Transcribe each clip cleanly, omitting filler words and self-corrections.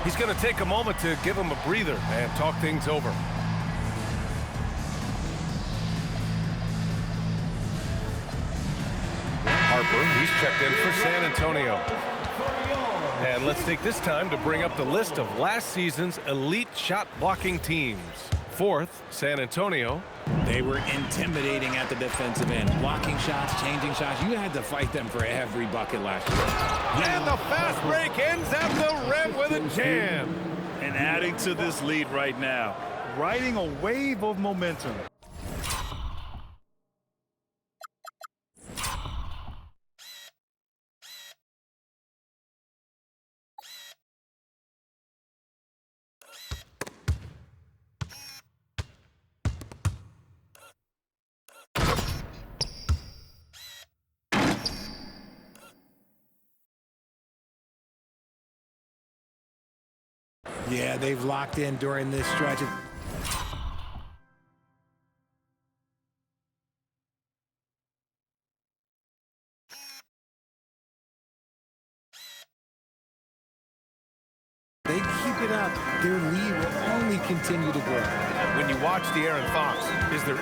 He's going to take a moment to give him a breather and talk things over. Harper, he's checked in for San Antonio. And let's take this time to bring up the list of last season's elite shot blocking teams. Fourth, San Antonio. They were intimidating at the defensive end, blocking shots, changing shots. You had to fight them for every bucket last year. And the fast break ends at the rim with a jam. And adding to this lead right now, riding a wave of momentum. Yeah, they've locked in during this stretch. They keep it up, their lead will only continue to grow. When you watch the Aaron Fox, is there...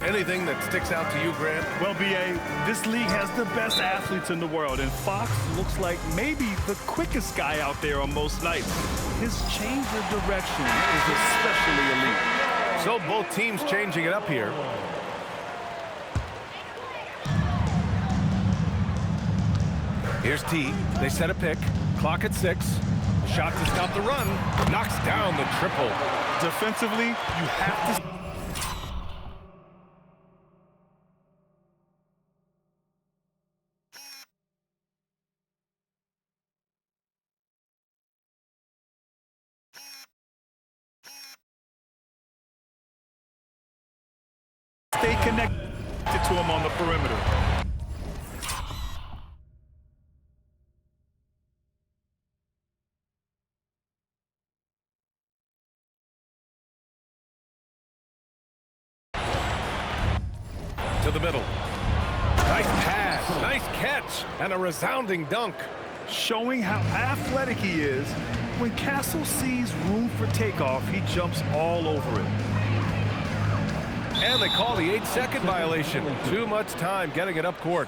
Anything that sticks out to you, Grant? Well, B.A., this league has the best athletes in the world, and Fox looks like maybe the quickest guy out there on most nights. His change of direction is especially elite. So both teams changing it up here. Here's T. They set a pick. Clock at 6. Shot to stop the run. Knocks down the triple. Defensively, you have to... stay connected to him on the perimeter. To the middle. Nice pass, nice catch, and a resounding dunk. Showing how athletic he is, when Castle sees room for takeoff, he jumps all over it. And they call the 8-second violation. Too much time getting it up court.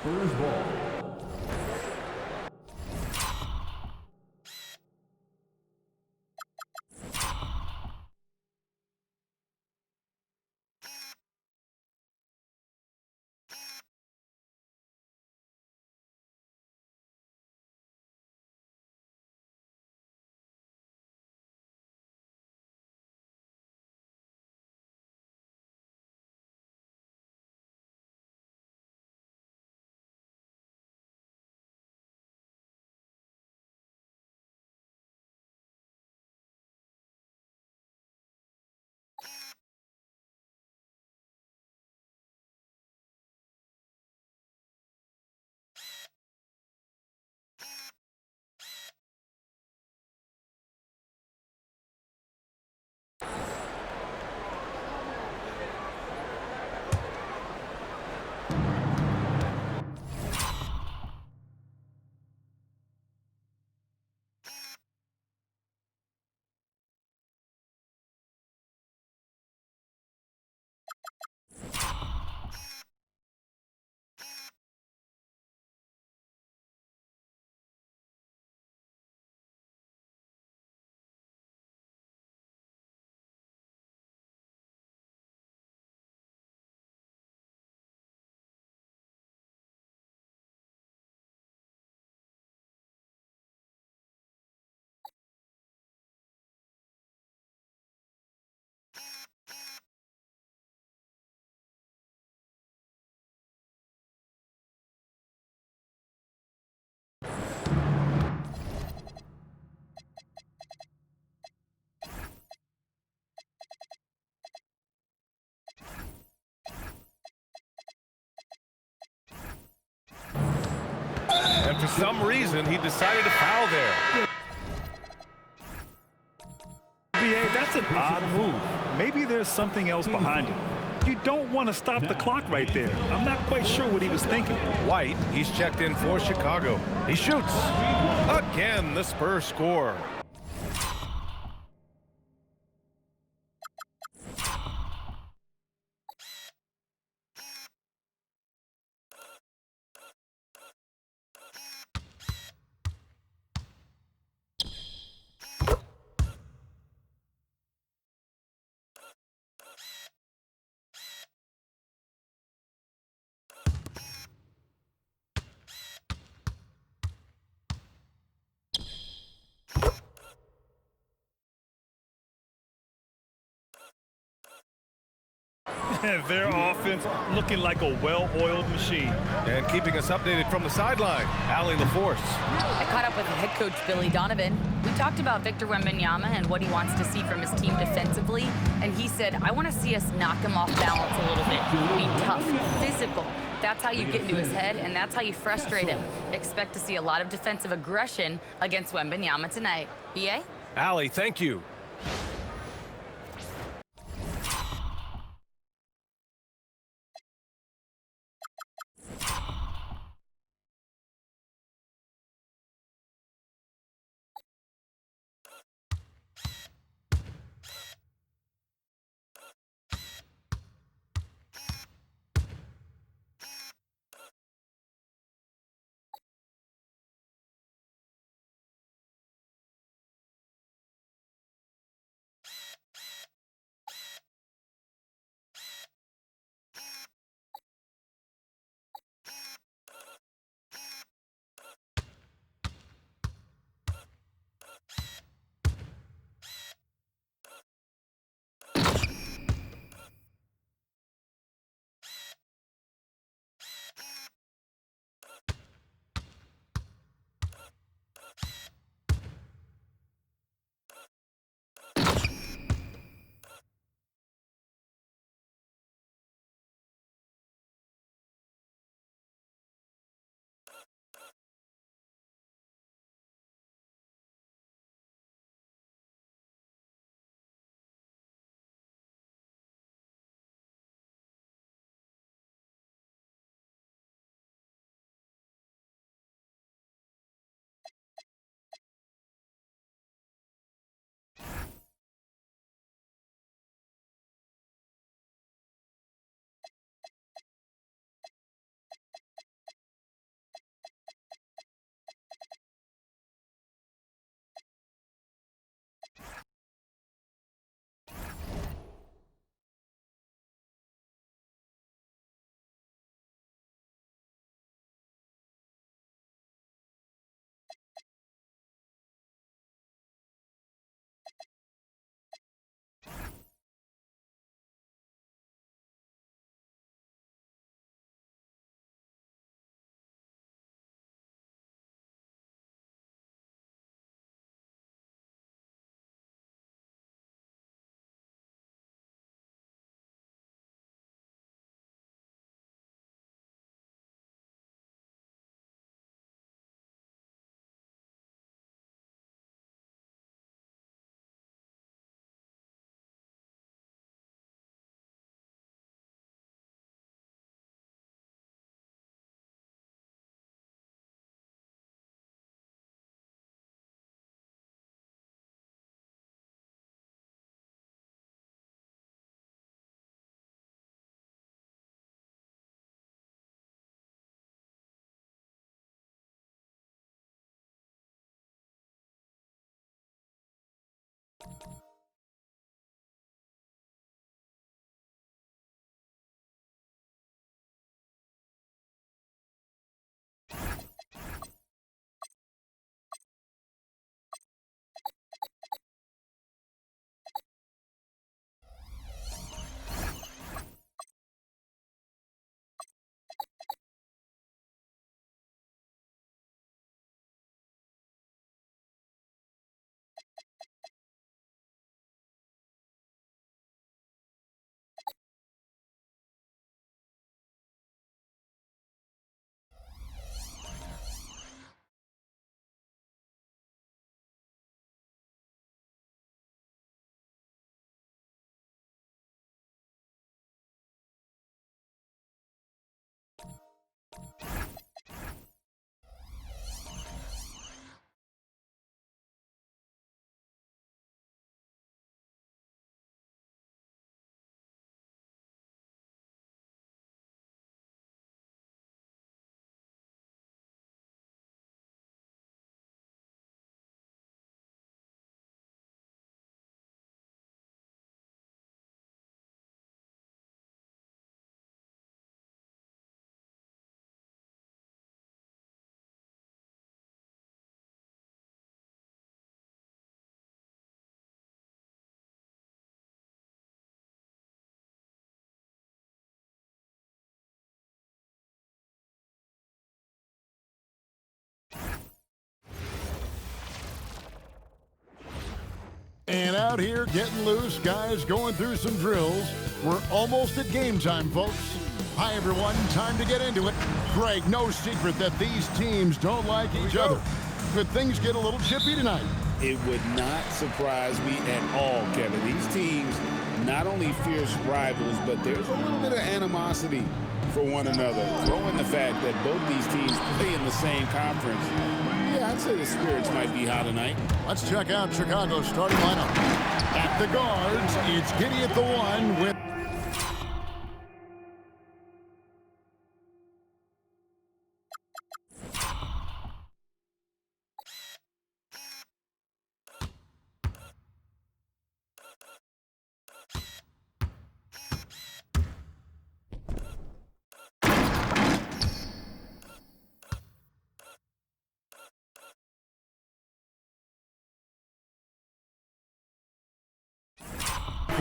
but for some reason, he decided to foul there. BA, that's an odd move. Maybe there's something else behind it. You don't want to stop the clock right there. I'm not quite sure what he was thinking. White, he's checked in for Chicago. He shoots. Again, the Spurs score. Their offense looking like a well-oiled machine. And keeping us updated from the sideline, Allie LaForce. I caught up with head coach Billy Donovan. We talked about Victor Wembanyama and what he wants to see from his team defensively, and he said, I want to see us knock him off balance a little bit, be tough, physical. That's how you get into his head, and that's how you frustrate him. Expect to see a lot of defensive aggression against Wembanyama tonight. BA? Allie, thank you. And out here getting loose, guys going through some drills. We're almost at game time, folks. Hi, everyone. Time to get into it. Greg, no secret that these teams don't like each other. Could things get a little chippy tonight? It would not surprise me at all, Kevin. These teams, not only fierce rivals, but there's a little bit of animosity for one another. Throw in the fact that both these teams play in the same conference. Yeah, I'd say the spirits might be high tonight. Let's check out Chicago's starting lineup. At the guards, it's Giddey at the 1 with...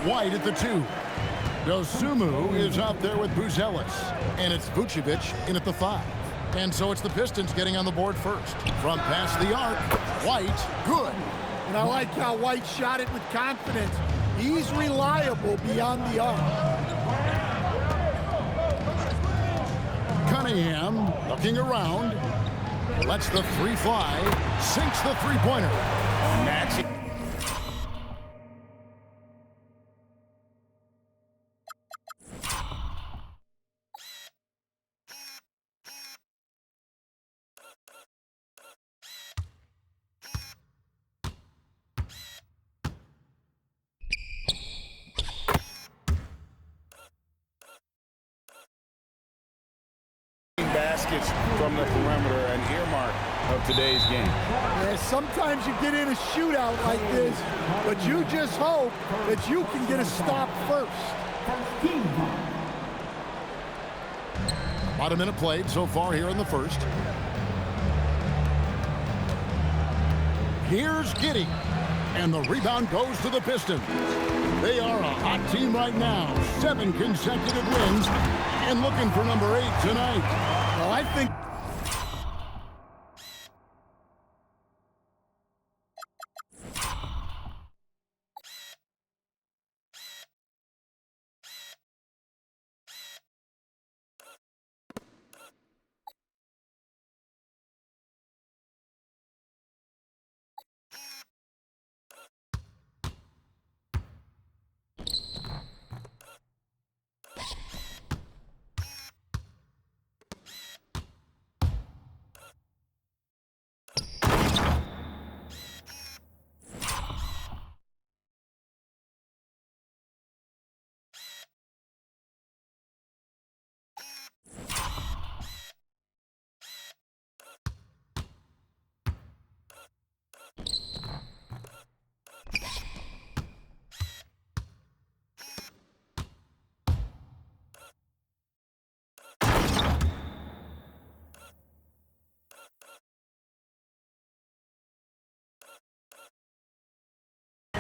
White at the 2. Dosunmu is out there with Buzelis. And it's Vucevic in at the 5. And so it's the Pistons getting on the board first. From past the arc, White, good. And I like how White shot it with confidence. He's reliable beyond the arc. Cunningham looking around. Lets the 3 fly. Sinks the three-pointer. Max. Baskets from the perimeter, an earmark of today's game. Yeah, sometimes you get in a shootout like this, but you just hope that you can get a stop first. About a minute played so far here in the first. Here's Giddey, and the rebound goes to the Pistons. They are a hot team right now. 7 consecutive wins, and looking for number 8 tonight. Well, I think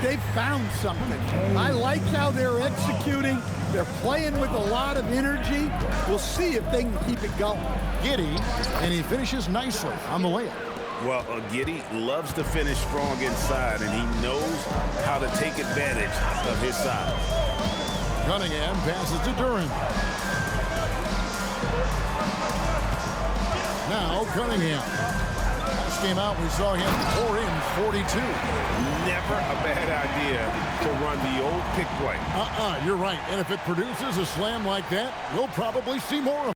they've found something. I like how they're executing. They're playing with a lot of energy. We'll see if they can keep it going. Giddey, and he finishes nicely on the layup. Well, Giddey loves to finish strong inside, and he knows how to take advantage of his size. Cunningham passes to Duren. Now Cunningham. Last game out, we saw him pour in 42. Never a bad idea to run the old pick play. You're right. And if it produces a slam like that, we'll probably see more of it.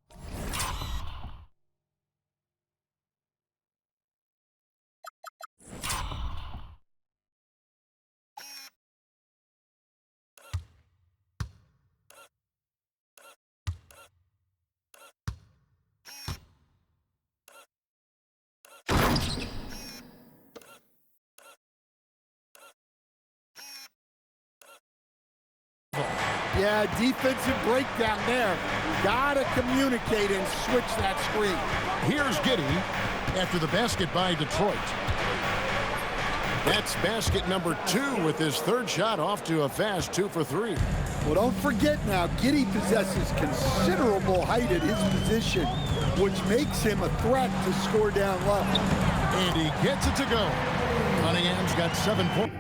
Yeah, defensive breakdown there. Gotta communicate and switch that screen. Here's Giddey after the basket by Detroit. That's basket number 2 with his third shot off to a fast 2 for 3. Well, don't forget now, Giddey possesses considerable height at his position, which makes him a threat to score down low. And he gets it to go. Cunningham's got 7 points.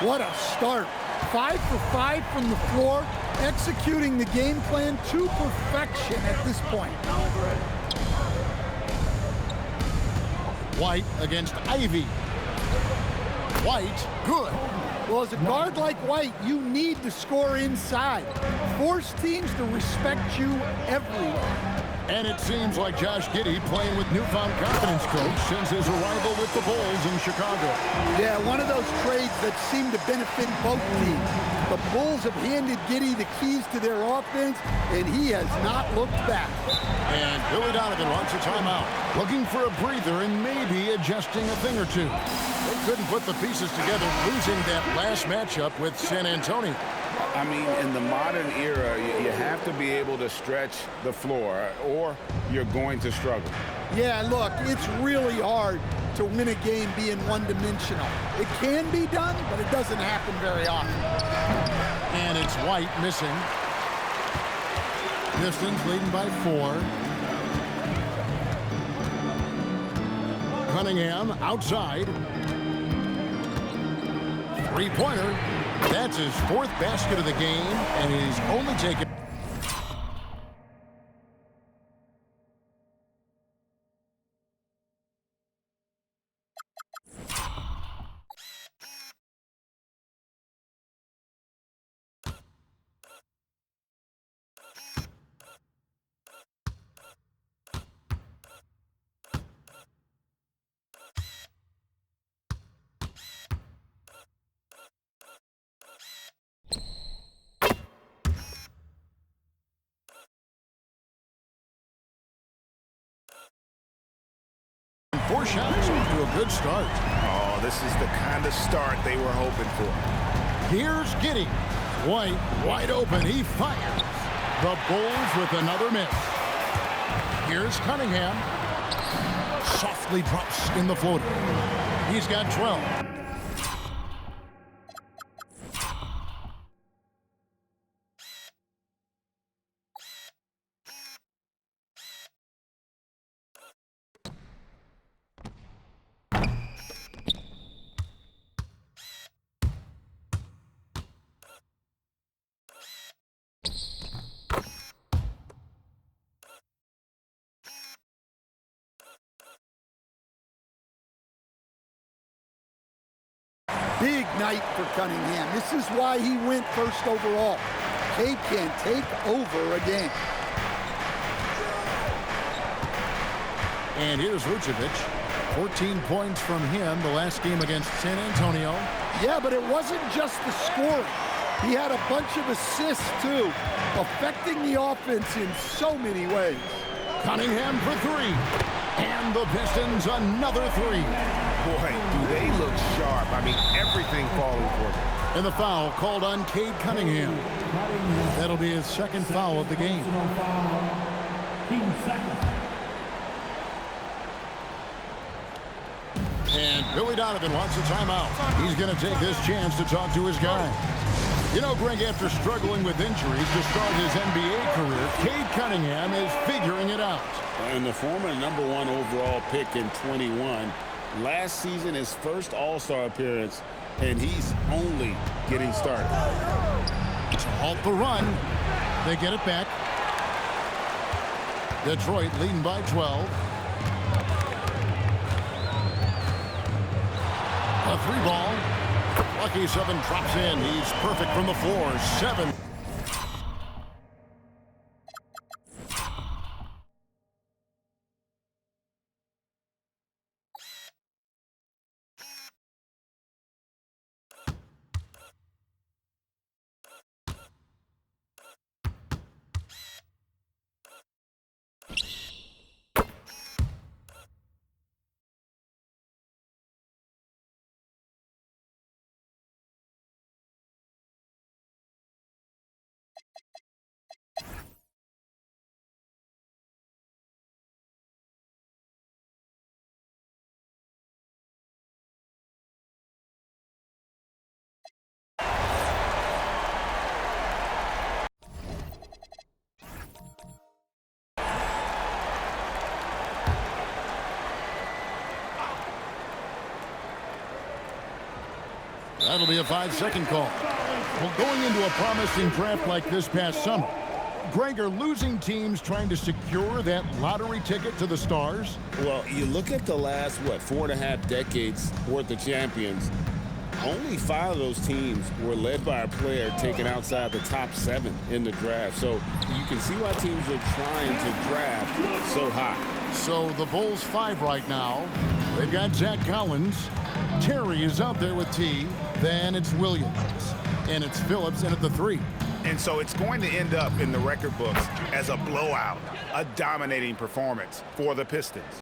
What a start. 5 for 5 from the floor, executing the game plan to perfection at this point. White against Ivy. White, good. Well, as a guard like White, you need to score inside. Force teams to respect you everywhere. And it seems like Josh Giddey playing with newfound confidence, coach, since his arrival with the Bulls in Chicago. Yeah, one of those trades that seem to benefit both teams. The Bulls have handed Giddey the keys to their offense, and he has not looked back. And Billy Donovan wants a timeout, looking for a breather and maybe adjusting a thing or two. They couldn't put the pieces together, losing that last matchup with San Antonio. I mean, in the modern era, you have to be able to stretch the floor or you're going to struggle. Yeah, look, it's really hard to win a game being one-dimensional. It can be done, but it doesn't happen very often. And it's White missing. Pistons leading by 4. Cunningham outside. Three-pointer. That's his 4th basket of the game, and he's only taken. Four shots off to a good start. Oh, this is the kind of start they were hoping for. Here's Giddey. White wide open. He fires. The Bulls with another miss. Here's Cunningham. Softly drops in the floater. He's got 12. Big night for Cunningham. This is why he went first overall. Cade can take over a game. And here's Vucevic. 14 points from him the last game against San Antonio. Yeah, but it wasn't just the scoring. He had a bunch of assists, too, affecting the offense in so many ways. Cunningham for 3. And the Pistons another 3. Boy, do they look sharp. I mean, everything falling for them. And the foul called on Cade Cunningham. That'll be his 2nd foul of the game. And Billy Donovan wants a timeout. He's going to take this chance to talk to his guy. You know, Greg, after struggling with injuries to start his NBA career, Cade Cunningham is figuring it out. And the former #1 overall pick in 21. Last season, his first All-Star appearance, and he's only getting started. To halt the run, they get it back. Detroit leading by 12. A 3-ball. Lucky 7 drops in. He's perfect from the floor. 7. That'll be a 5-second call. Well, going into a promising draft like this past summer, Greg, are losing teams trying to secure that lottery ticket to the stars? Well, you look at the last, 4.5 decades worth of champions, only 5 of those teams were led by a player taken outside the top 7 in the draft. So you can see why teams are trying to draft so high. So the Bulls 5 right now. They've got Zach Collins. Terry is out there with T. Then it's Williams. And it's Phillips in at the 3. And so it's going to end up in the record books as a blowout, a dominating performance for the Pistons.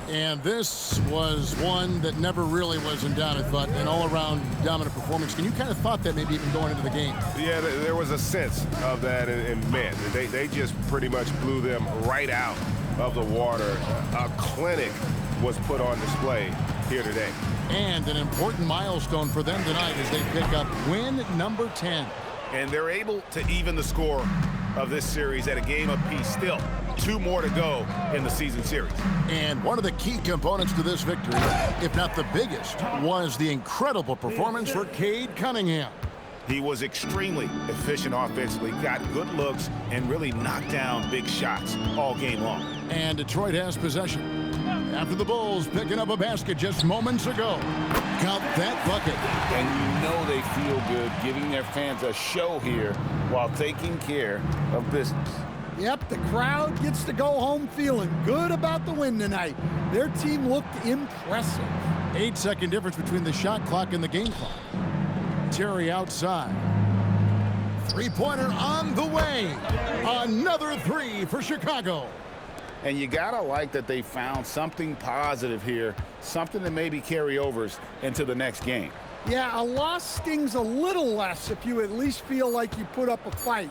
And this was one that never really was in doubt, I thought, an all-around dominant performance. And you kind of thought that maybe even going into the game. Yeah, there was a sense of that in men. They just pretty much blew them right out of the water. A clinic was put on display here today. And an important milestone for them tonight as they pick up win number 10. And they're able to even the score of this series at a game apiece. Still, 2 more to go in the season series. And one of the key components to this victory, if not the biggest, was the incredible performance for Cade Cunningham. He was extremely efficient offensively, got good looks, and really knocked down big shots all game long. And Detroit has possession. After the Bulls picking up a basket just moments ago. Count that bucket. And you know they feel good giving their fans a show here while taking care of business. Yep, the crowd gets to go home feeling good about the win tonight. Their team looked impressive. 8-second difference between the shot clock and the game clock. Terry outside. Three-pointer on the way. Another 3 for Chicago. And you got to like that they found something positive here, something that maybe carry overs into the next game. Yeah, a loss stings a little less if you at least feel like you put up a fight,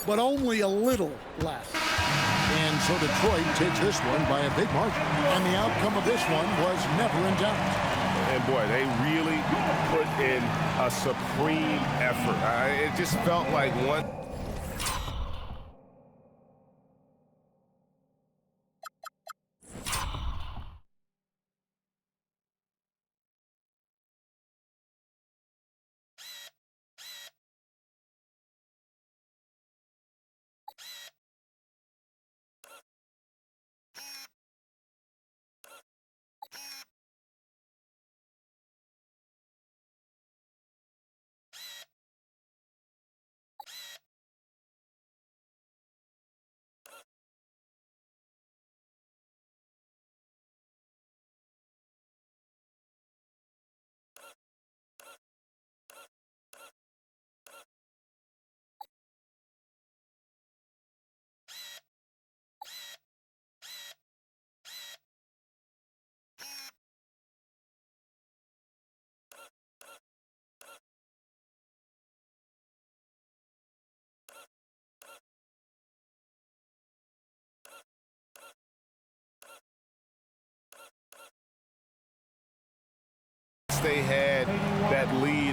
but only a little less. And so Detroit takes this one by a big margin. And the outcome of this one was never in doubt. And boy, they really put in a supreme effort. It just felt like one. They had that lead